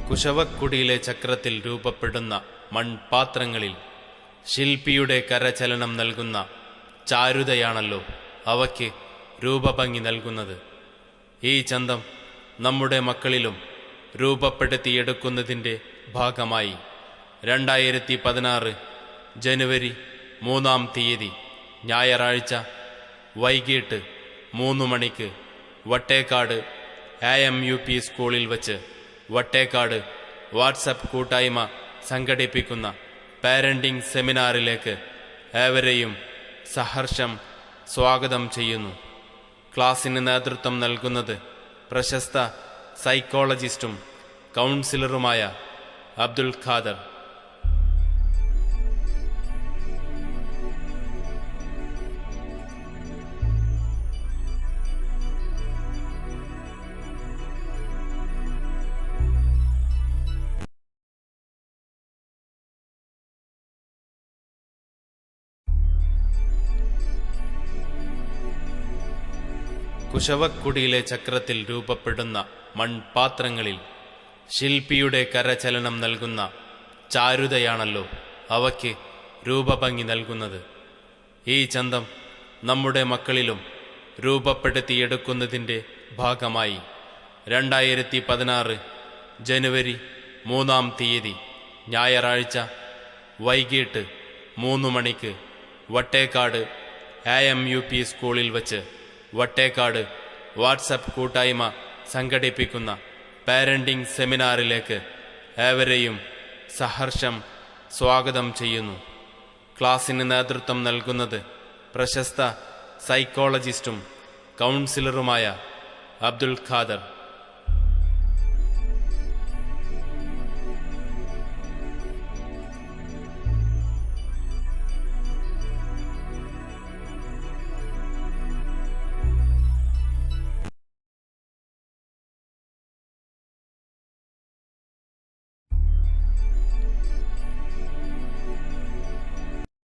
കുശവക്കുടിയിലെ ചക്രത്തിൽ രൂപപ്പെടുന്ന മൺപാത്രങ്ങളിൽ ശില്പിയുടെ കരചലനം നൽകുന്ന ചാരുതയാണല്ലോ അവയ്ക്ക് രൂപഭംഗി നൽകുന്നത്. ഈ ചന്തം നമ്മുടെ മക്കളിലും രൂപപ്പെടുത്തിയെടുക്കുന്നതിൻ്റെ ഭാഗമായി 2016 ജനുവരി 3 ഞായറാഴ്ച വൈകിട്ട് 3 മണിക്ക് വട്ടേക്കാട് AMUP സ്കൂളിൽ വച്ച് വട്ടേക്കാട് വാട്സപ്പ് കൂട്ടായ്മ സംഘടിപ്പിക്കുന്ന പാരന്റിംഗ് സെമിനാറിലേക്ക് ഏവരെയും സഹർഷം സ്വാഗതം ചെയ്യുന്നു. ക്ലാസ്സിന് നേതൃത്വം നൽകുന്നത് പ്രശസ്ത സൈക്കോളജിസ്റ്റും കൗൺസിലറുമായ അബ്ദുൽ ഖാദർ. കുശവക്കുടിയിലെ ചക്രത്തിൽ രൂപപ്പെടുന്ന മൺപാത്രങ്ങളിൽ ശില്പിയുടെ കരചലനം നൽകുന്ന ചാരുതയാണല്ലോ അവയ്ക്ക് രൂപഭംഗി നൽകുന്നത്. ഈ ചന്തം നമ്മുടെ മക്കളിലും രൂപപ്പെടുത്തിയെടുക്കുന്നതിൻ്റെ ഭാഗമായി 2016 ജനുവരി 3 ഞായറാഴ്ച വൈകിട്ട് 3 മണിക്ക് വട്ടേക്കാട് AMUP സ്കൂളിൽ വച്ച് വട്ടേക്കാട് വാട്സപ്പ് കൂട്ടായ്മ സംഘടിപ്പിക്കുന്ന പാരന്റിംഗ് സെമിനാറിലേക്ക് ഏവരെയും സഹർഷം സ്വാഗതം ചെയ്യുന്നു. ക്ലാസ്സിന് നേതൃത്വം നൽകുന്നത് പ്രശസ്ത സൈക്കോളജിസ്റ്റും കൗൺസിലറുമായ അബ്ദുൽ ഖാദർ.